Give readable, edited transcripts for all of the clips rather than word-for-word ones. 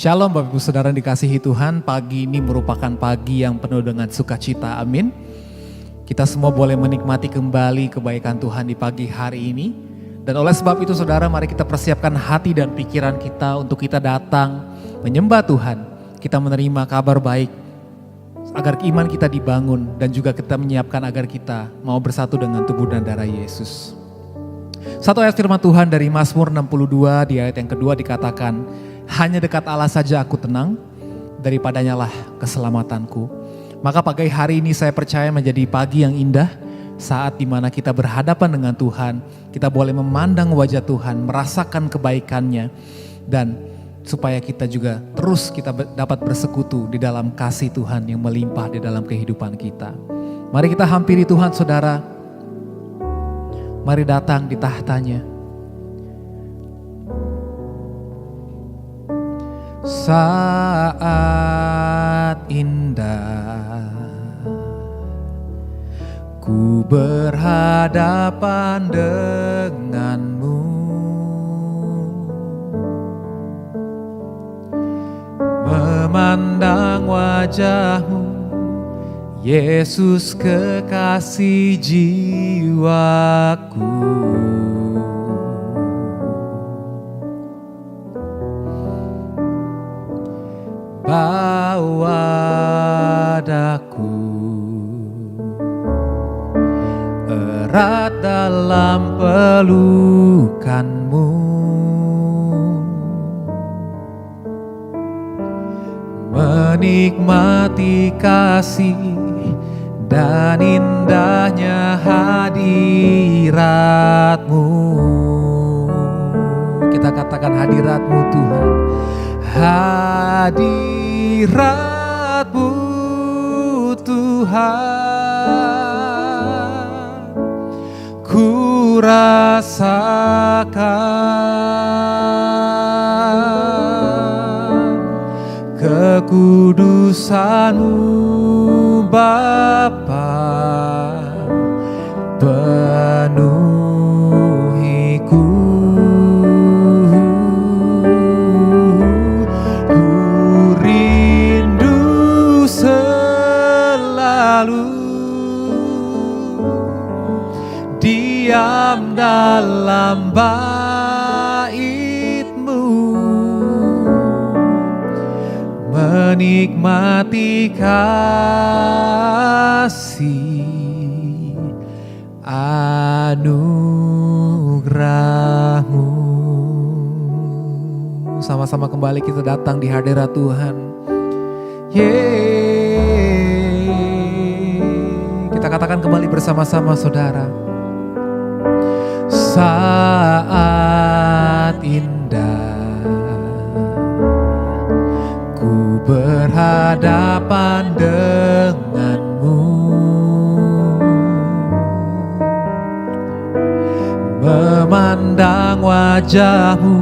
Shalom Bapak Ibu Saudara yang dikasihi Tuhan, pagi ini merupakan pagi yang penuh dengan sukacita, amin. Kita semua boleh menikmati kembali kebaikan Tuhan di pagi hari ini. Dan oleh sebab itu saudara, mari kita persiapkan hati dan pikiran kita untuk kita datang menyembah Tuhan. Kita menerima kabar baik agar iman kita dibangun dan juga kita menyiapkan agar kita mau bersatu dengan tubuh dan darah Yesus. Satu ayat firman Tuhan dari Mazmur 62 di ayat yang kedua dikatakan, hanya dekat Allah saja aku tenang, daripadanya lah keselamatanku. Maka pagi hari ini saya percaya menjadi pagi yang indah, saat dimana kita berhadapan dengan Tuhan, kita boleh memandang wajah Tuhan, merasakan kebaikannya, dan supaya kita juga terus kita dapat bersekutu di dalam kasih Tuhan yang melimpah di dalam kehidupan kita. Mari kita hampiri Tuhan saudara, mari datang di tahtanya. Saat indah ku berhadapan denganmu, memandang wajahmu, Yesus kekasih jiwaku. Bawa daku erat dalam pelukanmu, menikmati kasih dan indahnya hadiratmu. Kita katakan hadiratmu Tuhan, hadiratmu Tuhan, ku rasakan kekudusanmu Bapa, penuhiku. Diam dalam bait-Mu, menikmati kasih anugerah-Mu. Sama-sama kembali kita datang di hadirat Tuhan. Kita katakan kembali bersama-sama saudara. Saat indah ku berhadapan denganmu, memandang wajahmu,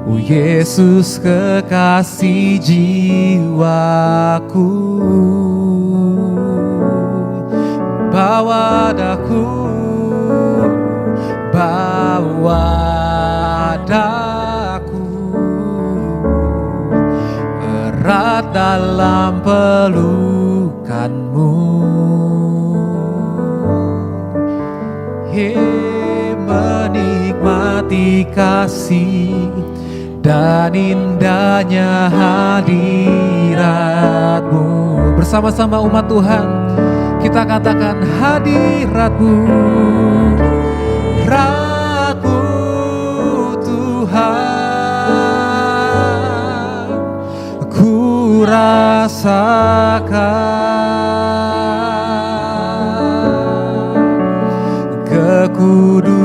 oh Yesus kekasih jiwaku. Bawa daku, bawa daku erat dalam pelukanmu, menikmati kasih dan indahnya hadiratmu. Bersama-sama umat Tuhan kita katakan hadiratmu, hadiratmu Tuhan, ku rasakan kekudusan-Mu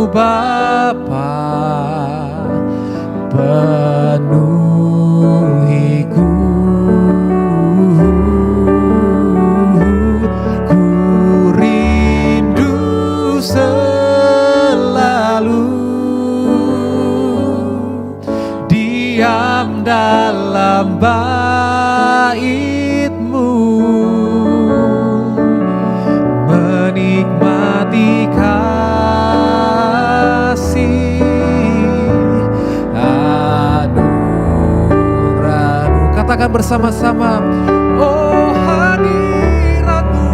Bapa, penuhiku. Dalam bait-Mu, menikmati kasih katakan bersama-sama, oh hadirat-Mu,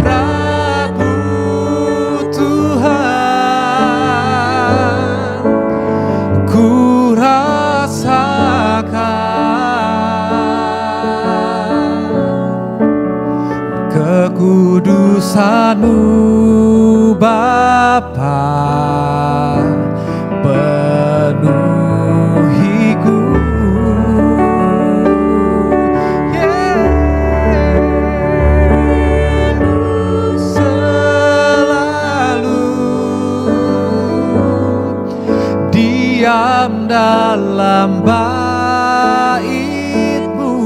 Rabu Tuhan, ku rasakan kekudusan-Mu Bapa, penuhiku selalu diam dalam bait-Mu,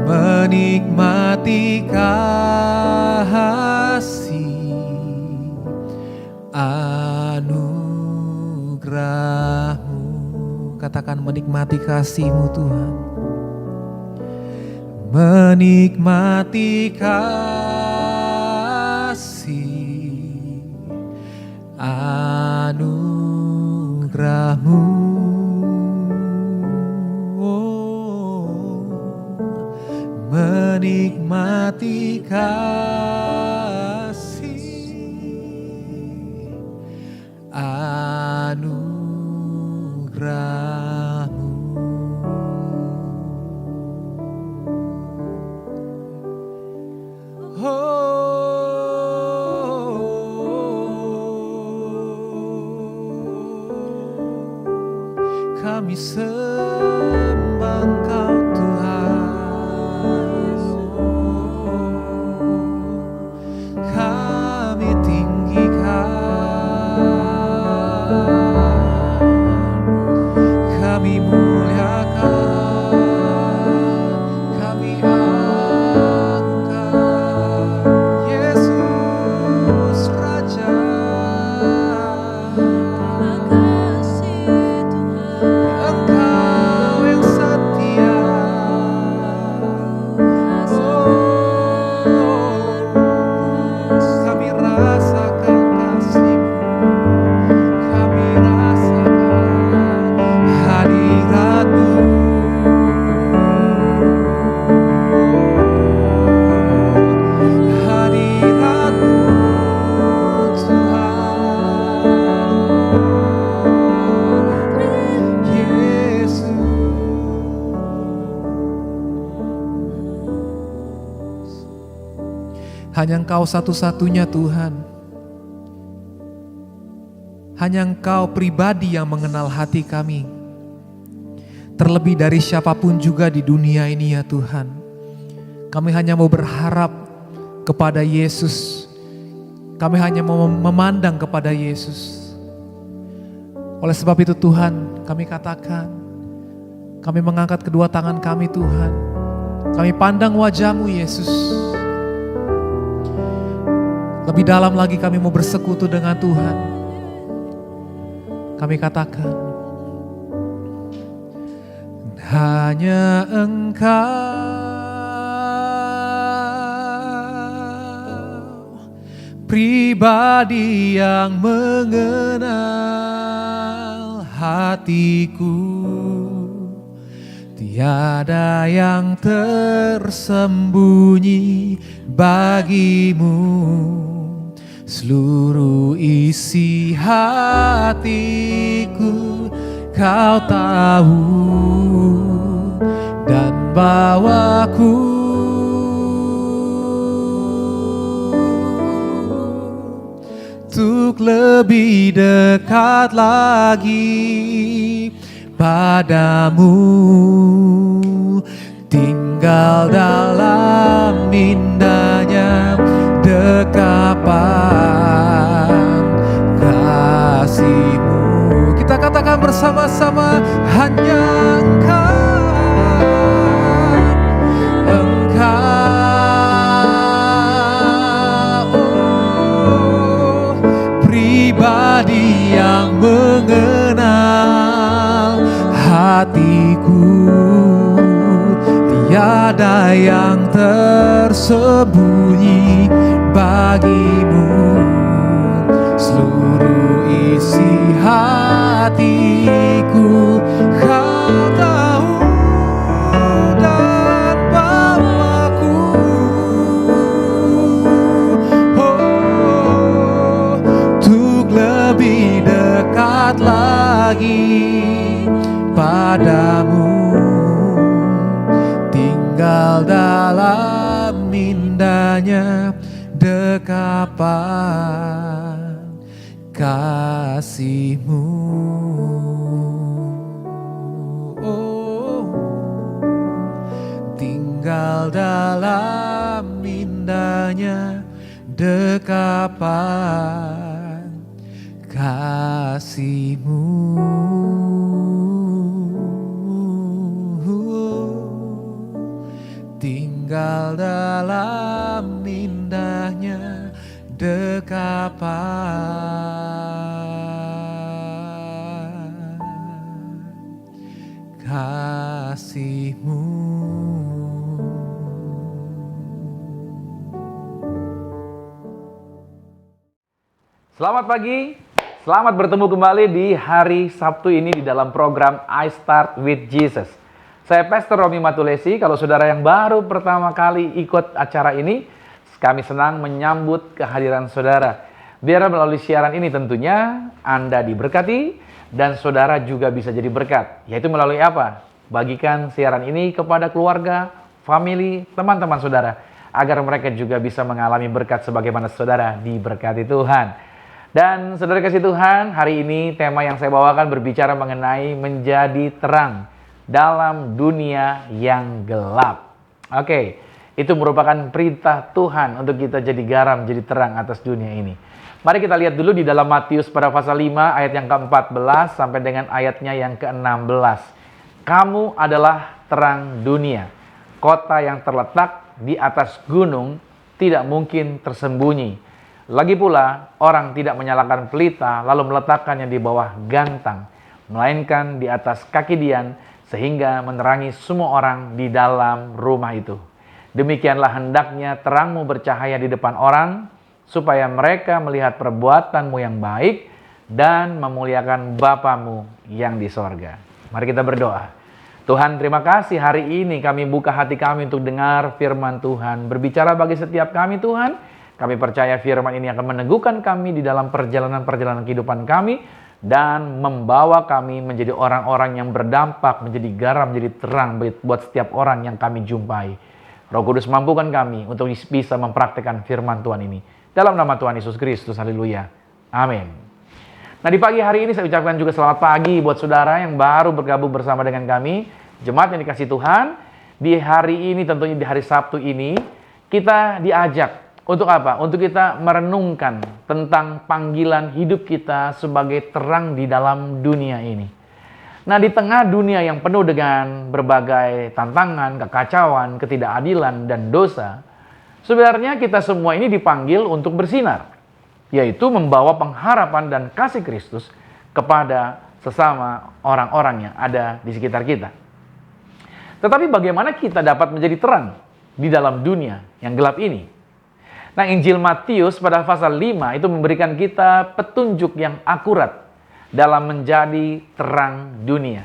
menikmati kasih anugerah-Mu. Katakan menikmati kasih-Mu Tuhan, menikmati kasih anugerah-Mu. Menikmati kasih anugerah-Mu. Kami sembah Engkau Tuhan, kami tinggikan, kami muliakan, kami agungkan Yesus Raja. Engkau yang setia, kami rasakan kasih-Mu, kami rasakan hadirat-Mu, hadirat-Mu Tuhan Yesus. Hanya Engkau satu-satunya Tuhan. Hanya Engkau pribadi yang mengenal hati kami. Terlebih dari siapapun juga di dunia ini ya Tuhan. Kami hanya mau berharap kepada Yesus. Kami hanya mau memandang kepada Yesus. Oleh sebab itu Tuhan, kami katakan, kami mengangkat kedua tangan kami Tuhan. Kami pandang wajah-Mu Yesus. Lebih dalam lagi kami mau bersekutu dengan Tuhan. Kami katakan, hanya Engkau pribadi yang mengenal hatiku. Tiada yang tersembunyi bagimu. Seluruh isi hatiku Kau tahu, dan bawaku untuk lebih dekat lagi padamu, tinggal dalam indahnya dekapan kasih-Mu. Kita katakan bersama-sama, hanya Engkau pribadi yang mengenal hatiku. Tiada yang tersembunyi bagimu. Seluruh isi hatiku indahnya dekapan kasih-Mu. Oh, tinggal dalam indahnya dekapan kasih-Mu. Tinggal dalam indahnya dekapan kasih-Mu. Selamat pagi, selamat bertemu kembali di hari Sabtu ini di dalam program I Start with Jesus. Saya Pastor Romi Matulesi. Kalau saudara yang baru pertama kali ikut acara ini, kami senang menyambut kehadiran saudara. Biar melalui siaran ini tentunya Anda diberkati dan saudara juga bisa jadi berkat. Yaitu melalui apa? Bagikan siaran ini kepada keluarga, family, teman-teman saudara, agar mereka juga bisa mengalami berkat sebagaimana saudara diberkati Tuhan. Dan saudara kasih Tuhan, hari ini tema yang saya bawakan berbicara mengenai menjadi terang dalam dunia yang gelap. Oke, itu merupakan perintah Tuhan untuk kita jadi garam, jadi terang atas dunia ini. Mari kita lihat dulu di dalam Matius pada pasal 5 ayat yang ke-14 sampai dengan ayatnya yang ke-16. Kamu adalah terang dunia. Kota yang terletak di atas gunung tidak mungkin tersembunyi. Lagi pula, orang tidak menyalakan pelita lalu meletakkannya di bawah gantang, melainkan di atas kaki dian, sehingga menerangi semua orang di dalam rumah itu. Demikianlah hendaknya terangmu bercahaya di depan orang, supaya mereka melihat perbuatanmu yang baik dan memuliakan Bapamu yang di sorga. Mari kita berdoa. Tuhan, terima kasih hari ini kami buka hati kami untuk dengar firman Tuhan. Berbicara bagi setiap kami Tuhan. Kami percaya firman ini akan meneguhkan kami di dalam perjalanan-perjalanan kehidupan kami dan membawa kami menjadi orang-orang yang berdampak, menjadi garam, menjadi terang buat setiap orang yang kami jumpai. Roh Kudus mampukan kami untuk bisa mempraktikkan firman Tuhan ini. Dalam nama Tuhan Yesus Kristus, haleluya. Amin. Nah, di pagi hari ini saya ucapkan juga selamat pagi buat saudara yang baru bergabung bersama dengan kami. Jemaat yang dikasih Tuhan, di hari ini tentunya di hari Sabtu ini, kita diajak untuk apa? Untuk kita merenungkan tentang panggilan hidup kita sebagai terang di dalam dunia ini. Nah, di tengah dunia yang penuh dengan berbagai tantangan, kekacauan, ketidakadilan, dan dosa, sebenarnya kita semua ini dipanggil untuk bersinar, yaitu membawa pengharapan dan kasih Kristus kepada sesama orang-orang yang ada di sekitar kita. Tetapi bagaimana kita dapat menjadi terang di dalam dunia yang gelap ini? Nah, Injil Matius pada pasal 5 itu memberikan kita petunjuk yang akurat dalam menjadi terang dunia.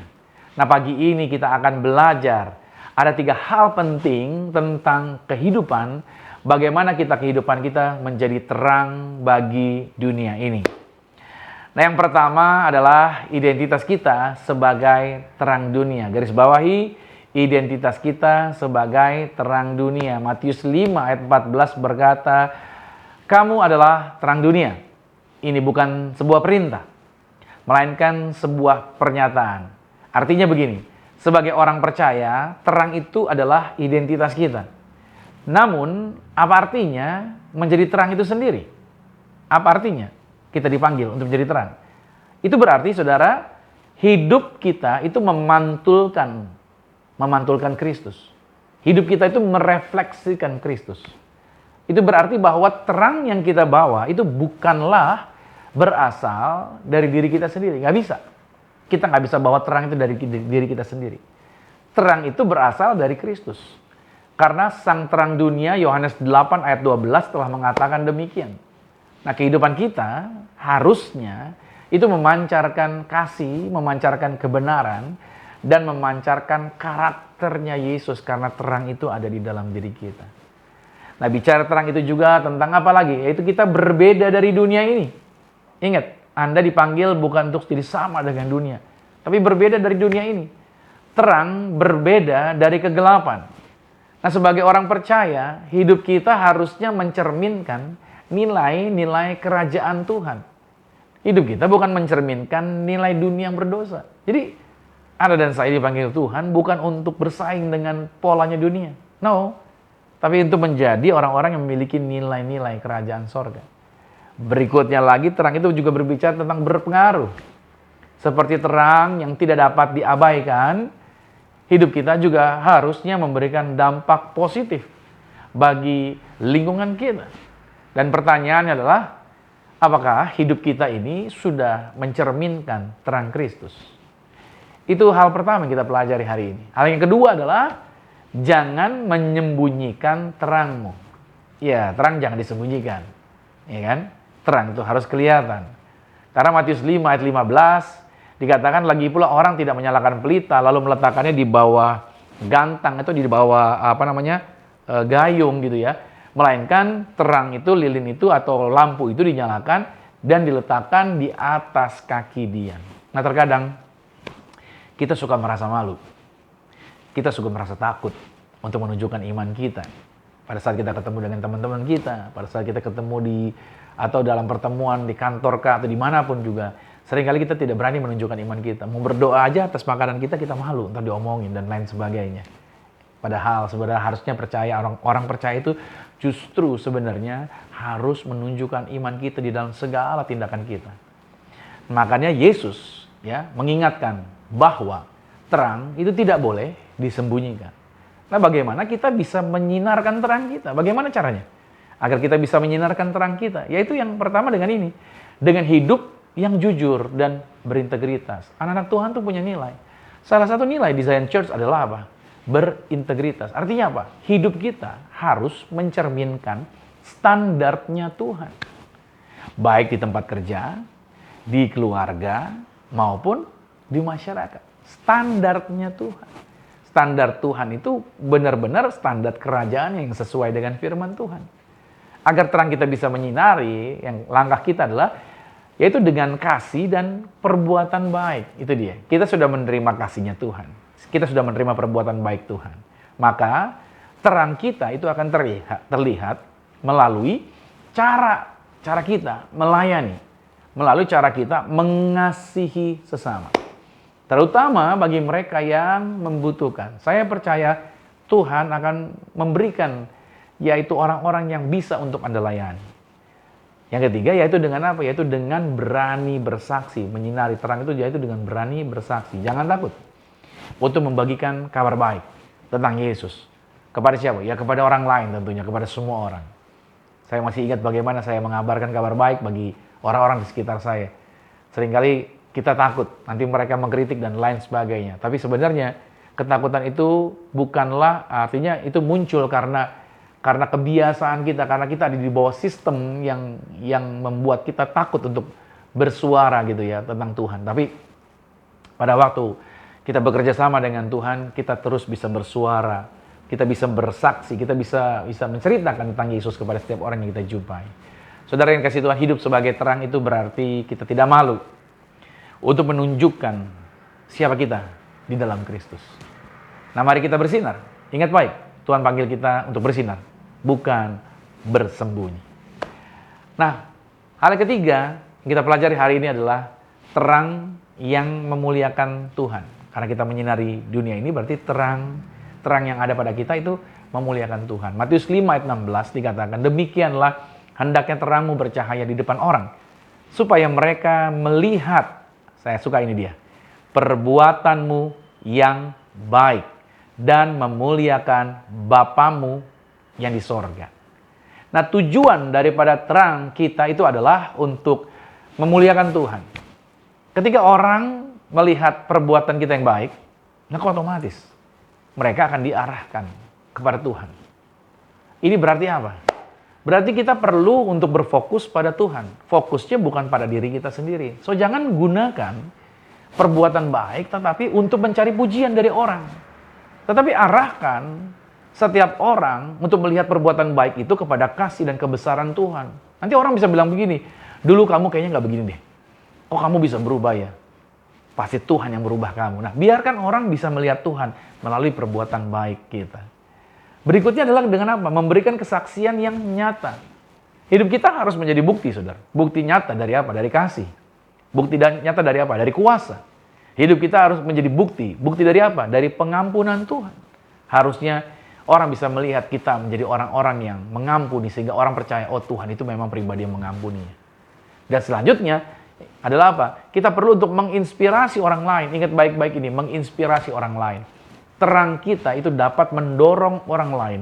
Nah, pagi ini kita akan belajar ada 3 hal penting tentang kehidupan, bagaimana kehidupan kita menjadi terang bagi dunia ini. Nah, yang pertama adalah identitas kita sebagai terang dunia. Garis bawahi, identitas kita sebagai terang dunia. Matius 5 ayat 14 berkata, kamu adalah terang dunia. Ini bukan sebuah perintah, melainkan sebuah pernyataan. Artinya begini, sebagai orang percaya, terang itu adalah identitas kita. Namun, apa artinya menjadi terang itu sendiri? Apa artinya kita dipanggil untuk menjadi terang? Itu berarti, saudara, hidup kita itu memantulkan Kristus. Hidup kita itu merefleksikan Kristus. Itu berarti bahwa terang yang kita bawa itu bukanlah berasal dari diri kita sendiri. Nggak bisa. Kita nggak bisa bawa terang itu dari diri kita sendiri. Terang itu berasal dari Kristus. Karena sang terang dunia, Yohanes 8 ayat 12 telah mengatakan demikian. Nah, kehidupan kita harusnya itu memancarkan kasih, memancarkan kebenaran, dan memancarkan karakternya Yesus karena terang itu ada di dalam diri kita. Nah, bicara terang itu juga tentang apa lagi? Yaitu kita berbeda dari dunia ini. Ingat, Anda dipanggil bukan untuk jadi sama dengan dunia, tapi berbeda dari dunia ini. Terang berbeda dari kegelapan. Nah, sebagai orang percaya, hidup kita harusnya mencerminkan nilai-nilai kerajaan Tuhan. Hidup kita bukan mencerminkan nilai dunia yang berdosa. Jadi, Anda dan saya dipanggil Tuhan bukan untuk bersaing dengan polanya dunia. No, tapi untuk menjadi orang-orang yang memiliki nilai-nilai kerajaan sorga. Berikutnya lagi, terang itu juga berbicara tentang berpengaruh. Seperti terang yang tidak dapat diabaikan, hidup kita juga harusnya memberikan dampak positif bagi lingkungan kita. Dan pertanyaannya adalah, apakah hidup kita ini sudah mencerminkan terang Kristus? Itu hal pertama yang kita pelajari hari ini. Hal yang kedua adalah, jangan menyembunyikan terangmu. Ya, terang jangan disembunyikan. Ya kan? Terang itu harus kelihatan. Karena Matius 5 ayat 15 dikatakan, lagi pula orang tidak menyalakan pelita lalu meletakkannya di bawah gantang, itu di bawah gayung gitu ya. Melainkan terang itu, lilin itu atau lampu itu dinyalakan dan diletakkan di atas kaki dia. Nah, terkadang kita suka merasa malu. Kita suka merasa takut untuk menunjukkan iman kita. Pada saat kita ketemu dengan teman-teman kita, pada saat kita ketemu atau dalam pertemuan di kantor kah atau dimanapun juga, seringkali kita tidak berani menunjukkan iman kita. Mau berdoa aja atas makanan kita malu, ntar diomongin dan lain sebagainya. Padahal sebenarnya harusnya percaya, orang percaya itu justru sebenarnya harus menunjukkan iman kita di dalam segala tindakan kita. Makanya Yesus ya mengingatkan bahwa terang itu tidak boleh disembunyikan. Nah, bagaimana kita bisa menyinarkan terang kita? Bagaimana caranya? Agar kita bisa menyinarkan terang kita. Yaitu yang pertama dengan ini. Dengan hidup yang jujur dan berintegritas. Anak-anak Tuhan tuh punya nilai. Salah satu nilai di Zion Church adalah apa? Berintegritas. Artinya apa? Hidup kita harus mencerminkan standarnya Tuhan. Baik di tempat kerja, di keluarga, maupun di masyarakat. Standarnya Tuhan. Standar Tuhan itu benar-benar standar kerajaan yang sesuai dengan firman Tuhan. Agar terang kita bisa menyinari, yang langkah kita adalah yaitu dengan kasih dan perbuatan baik. Itu dia. Kita sudah menerima kasihnya Tuhan. Kita sudah menerima perbuatan baik Tuhan. Maka terang kita itu akan terlihat melalui cara kita melayani. Melalui cara kita mengasihi sesama. Terutama bagi mereka yang membutuhkan. Saya percaya Tuhan akan memberikan yaitu orang-orang yang bisa untuk Anda layani. Yang ketiga yaitu dengan apa? Yaitu dengan berani bersaksi. Menyinari terang itu yaitu dengan berani bersaksi. Jangan takut untuk membagikan kabar baik tentang Yesus. Kepada siapa? Ya kepada orang lain tentunya, kepada semua orang. Saya masih ingat bagaimana saya mengabarkan kabar baik bagi orang-orang di sekitar saya. Seringkali kita takut, nanti mereka mengkritik dan lain sebagainya. Tapi sebenarnya ketakutan itu bukanlah, artinya itu muncul karena kebiasaan kita, karena kita ada di bawah sistem yang membuat kita takut untuk bersuara gitu ya tentang Tuhan. Tapi pada waktu kita bekerja sama dengan Tuhan, kita terus bisa bersuara, kita bisa bersaksi, kita bisa menceritakan tentang Yesus kepada setiap orang yang kita jumpai. Saudara yang kasih Tuhan, hidup sebagai terang itu berarti kita tidak malu untuk menunjukkan siapa kita di dalam Kristus. Nah, mari kita bersinar. Ingat baik, Tuhan panggil kita untuk bersinar, bukan bersembunyi. Nah, hal ketiga yang kita pelajari hari ini adalah terang yang memuliakan Tuhan. Karena kita menyinari dunia ini berarti terang yang ada pada kita itu memuliakan Tuhan. Matius 5 ayat 16 dikatakan, demikianlah hendaknya terangmu bercahaya di depan orang, supaya mereka melihat, saya suka ini dia, perbuatanmu yang baik dan memuliakan Bapamu yang di sorga. Nah, tujuan daripada terang kita itu adalah untuk memuliakan Tuhan. Ketika orang melihat perbuatan kita yang baik, maka otomatis mereka akan diarahkan kepada Tuhan. Ini berarti apa? Berarti kita perlu untuk berfokus pada Tuhan. Fokusnya bukan pada diri kita sendiri. So, jangan gunakan perbuatan baik tetapi untuk mencari pujian dari orang. Tetapi arahkan setiap orang untuk melihat perbuatan baik itu kepada kasih dan kebesaran Tuhan. Nanti orang bisa bilang begini, dulu kamu kayaknya nggak begini deh. Kok kamu bisa berubah ya? Pasti Tuhan yang merubah kamu. Nah, biarkan orang bisa melihat Tuhan melalui perbuatan baik kita. Berikutnya adalah dengan apa? Memberikan kesaksian yang nyata. Hidup kita harus menjadi bukti, saudara. Bukti nyata dari apa? Dari kasih. Bukti nyata dari apa? Dari kuasa. Hidup kita harus menjadi bukti. Bukti dari apa? Dari pengampunan Tuhan. Harusnya orang bisa melihat kita menjadi orang-orang yang mengampuni, sehingga orang percaya, oh Tuhan itu memang pribadi yang mengampuni. Dan selanjutnya adalah apa? Kita perlu untuk menginspirasi orang lain. Ingat baik-baik ini, menginspirasi orang lain. Terang kita itu dapat mendorong orang lain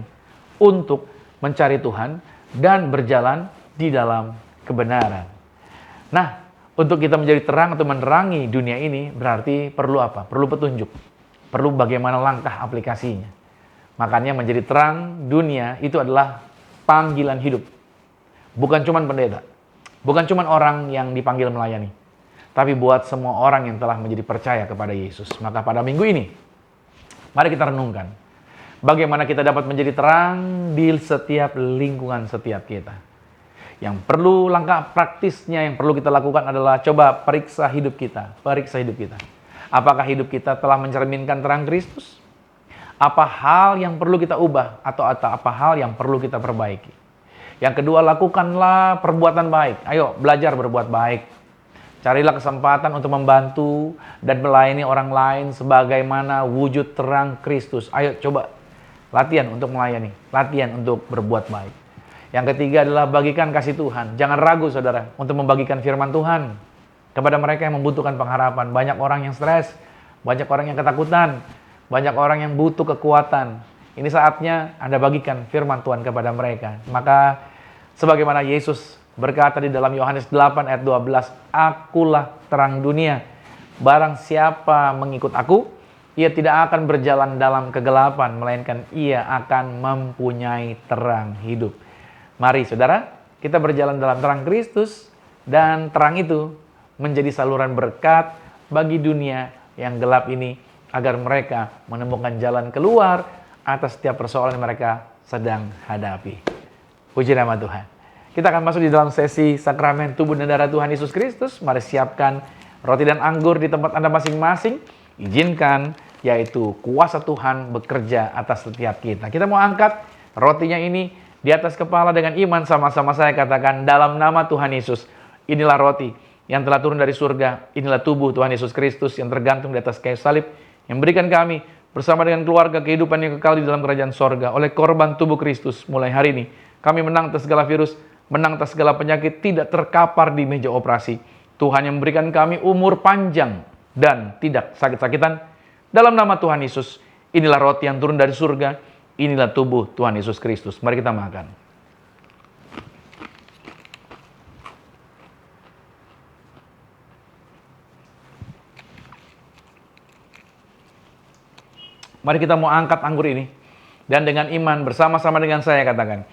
untuk mencari Tuhan dan berjalan di dalam kebenaran. Nah, untuk kita menjadi terang atau menerangi dunia ini berarti perlu apa? Perlu petunjuk. Perlu bagaimana langkah aplikasinya. Makanya menjadi terang dunia itu adalah panggilan hidup. Bukan cuma pendeta. Bukan cuma orang yang dipanggil melayani. Tapi buat semua orang yang telah menjadi percaya kepada Yesus. Maka pada minggu ini, mari kita renungkan. Bagaimana kita dapat menjadi terang di setiap lingkungan setiap kita. Yang perlu langkah praktisnya yang perlu kita lakukan adalah coba periksa hidup kita. Periksa hidup kita. Apakah hidup kita telah mencerminkan terang Kristus? Apa hal yang perlu kita ubah? Atau apa hal yang perlu kita perbaiki? Yang kedua, lakukanlah perbuatan baik. Ayo belajar berbuat baik. Carilah kesempatan untuk membantu dan melayani orang lain sebagaimana wujud terang Kristus. Ayo coba latihan untuk melayani, latihan untuk berbuat baik. Yang ketiga adalah bagikan kasih Tuhan. Jangan ragu saudara untuk membagikan firman Tuhan kepada mereka yang membutuhkan pengharapan. Banyak orang yang stres, banyak orang yang ketakutan, banyak orang yang butuh kekuatan. Ini saatnya Anda bagikan firman Tuhan kepada mereka. Maka sebagaimana Yesus berkata di dalam Yohanes 8 ayat 12, akulah terang dunia. Barang siapa mengikut aku, ia tidak akan berjalan dalam kegelapan, melainkan ia akan mempunyai terang hidup. Mari saudara, kita berjalan dalam terang Kristus, dan terang itu menjadi saluran berkat bagi dunia yang gelap ini, agar mereka menemukan jalan keluar atas setiap persoalan yang mereka sedang hadapi. Puji nama Tuhan. Kita akan masuk di dalam sesi sakramen tubuh dan darah Tuhan Yesus Kristus. Mari siapkan roti dan anggur di tempat Anda masing-masing. Izinkan, yaitu kuasa Tuhan bekerja atas setiap kita. Kita mau angkat rotinya ini di atas kepala dengan iman. Sama-sama saya katakan, dalam nama Tuhan Yesus, inilah roti yang telah turun dari surga. Inilah tubuh Tuhan Yesus Kristus yang tergantung di atas kayu salib, yang berikan kami bersama dengan keluarga kehidupan yang kekal di dalam kerajaan sorga. Oleh korban tubuh Kristus, mulai hari ini, kami menang atas segala virus, menang atas segala penyakit, tidak terkapar di meja operasi. Tuhan yang memberikan kami umur panjang dan tidak sakit-sakitan. Dalam nama Tuhan Yesus, inilah roti yang turun dari surga, inilah tubuh Tuhan Yesus Kristus. Mari kita makan. Mari kita mau angkat anggur ini. Dan dengan iman bersama-sama dengan saya katakan,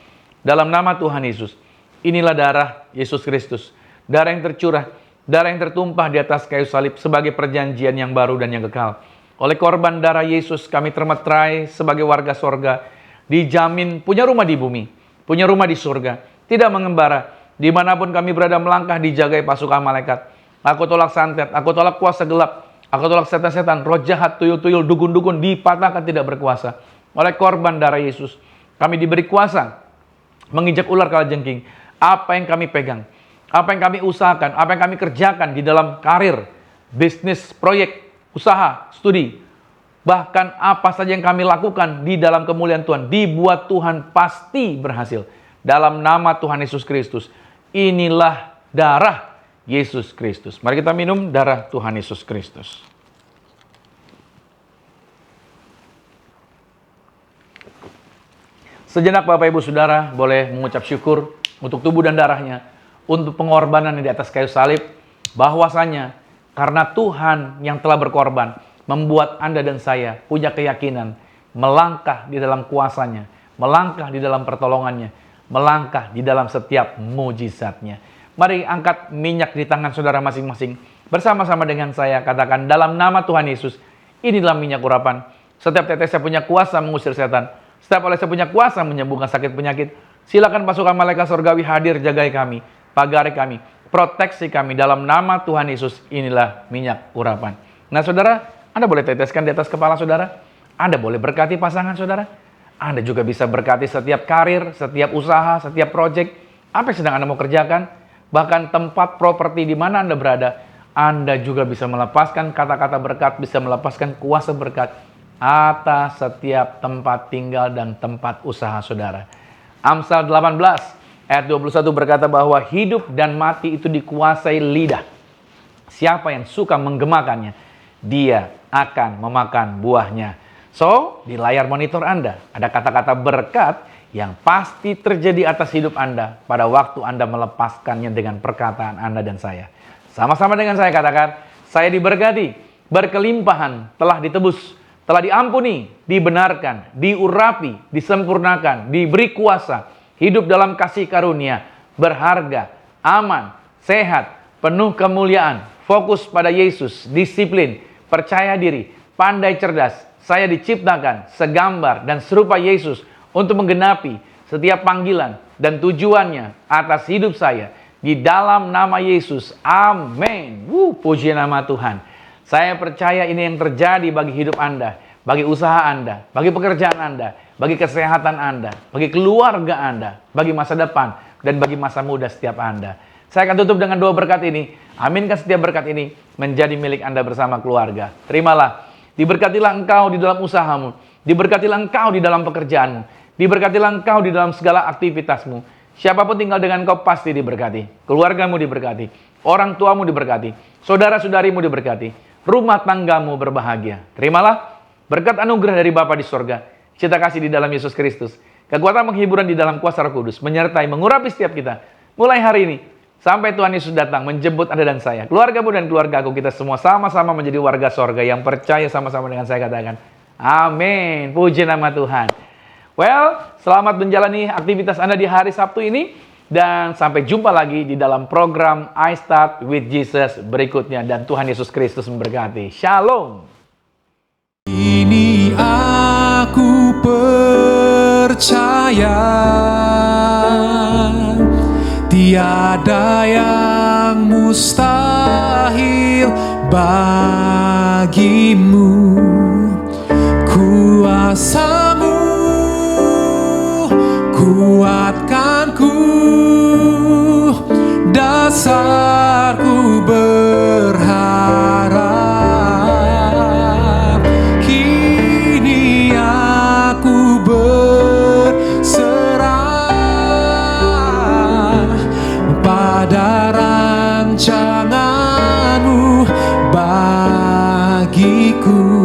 dalam nama Tuhan Yesus, inilah darah Yesus Kristus, darah yang tercurah, darah yang tertumpah di atas kayu salib sebagai perjanjian yang baru dan yang kekal. Oleh korban darah Yesus, kami termeterai sebagai warga sorga, dijamin punya rumah di bumi, punya rumah di surga, tidak mengembara, dimanapun kami berada melangkah dijagai pasukan malaikat. Aku tolak santet, aku tolak kuasa gelap, aku tolak setan-setan, roh jahat, tuyul-tuyul, dukun-dukun, dipatahkan tidak berkuasa. Oleh korban darah Yesus, kami diberi kuasa menginjak ular kalajengking. Apa yang kami pegang, apa yang kami usahakan, apa yang kami kerjakan di dalam karir, bisnis, proyek, usaha, studi, bahkan apa saja yang kami lakukan di dalam kemuliaan Tuhan, dibuat Tuhan pasti berhasil. Dalam nama Tuhan Yesus Kristus, inilah darah Yesus Kristus. Mari kita minum darah Tuhan Yesus Kristus. Sejenak Bapak Ibu Saudara boleh mengucap syukur untuk tubuh dan darahnya, untuk pengorbanan yang di atas kayu salib, bahwasanya karena Tuhan yang telah berkorban, membuat Anda dan saya punya keyakinan, melangkah di dalam kuasanya, melangkah di dalam pertolongannya, melangkah di dalam setiap mujizatnya. Mari angkat minyak di tangan saudara masing-masing, bersama-sama dengan saya katakan, dalam nama Tuhan Yesus, inilah minyak urapan. Setiap tetesnya punya kuasa mengusir setan, setiap olesnya punya kuasa menyembuhkan sakit penyakit. Silakan pasukan malaikat surgawi hadir, jagai kami, pagari kami, proteksi kami. Dalam nama Tuhan Yesus, inilah minyak urapan. Nah saudara, Anda boleh teteskan di atas kepala saudara. Anda boleh berkati pasangan saudara. Anda juga bisa berkati setiap karir, setiap usaha, setiap proyek, apa yang sedang Anda mau kerjakan, bahkan tempat properti di mana Anda berada, Anda juga bisa melepaskan kata-kata berkat, bisa melepaskan kuasa berkat atas setiap tempat tinggal dan tempat usaha saudara. Amsal 18 ayat 21 berkata bahwa hidup dan mati itu dikuasai lidah. Siapa yang suka menggemakannya, dia akan memakan buahnya. So, di layar monitor Anda ada kata-kata berkat yang pasti terjadi atas hidup Anda pada waktu Anda melepaskannya dengan perkataan Anda dan saya. Sama-sama dengan saya katakan, saya diberkati, berkelimpahan, telah ditebus, telah diampuni, dibenarkan, diurapi, disempurnakan, diberi kuasa, hidup dalam kasih karunia, berharga, aman, sehat, penuh kemuliaan, fokus pada Yesus, disiplin, percaya diri, pandai cerdas. Saya diciptakan segambar dan serupa Yesus untuk menggenapi setiap panggilan dan tujuannya atas hidup saya. Di dalam nama Yesus, amin. Puji nama Tuhan. Saya percaya ini yang terjadi bagi hidup Anda, bagi usaha Anda, bagi pekerjaan Anda, bagi kesehatan Anda, bagi keluarga Anda, bagi masa depan, dan bagi masa muda setiap Anda. Saya akan tutup dengan doa berkat ini. Aminkan setiap berkat ini menjadi milik Anda bersama keluarga. Terimalah. Diberkatilah engkau di dalam usahamu. Diberkatilah engkau di dalam pekerjaanmu. Diberkatilah engkau di dalam segala aktivitasmu. Siapapun tinggal dengan engkau pasti diberkati. Keluargamu diberkati. Orang tuamu diberkati. Saudara-saudarimu diberkati. Rumah tanggamu berbahagia. Terimalah berkat anugerah dari Bapa di sorga. Cita kasih di dalam Yesus Kristus. Kekuatan penghiburan di dalam kuasa Roh Kudus. Menyertai, mengurapi setiap kita. Mulai hari ini. Sampai Tuhan Yesus datang menjemput Anda dan saya. Keluargamu dan keluargaku, kita semua sama-sama menjadi warga sorga yang percaya sama-sama dengan saya katakan. Amin. Puji nama Tuhan. Well, selamat menjalani aktivitas Anda di hari Sabtu ini. Dan sampai jumpa lagi di dalam program I Start With Jesus berikutnya. Dan Tuhan Yesus Kristus memberkati. Shalom. Ini aku percaya tiada yang mustahil bagimu. Kuasamu kuatkanku, dasarku berharap. Kini aku berserah pada rancanganmu bagiku.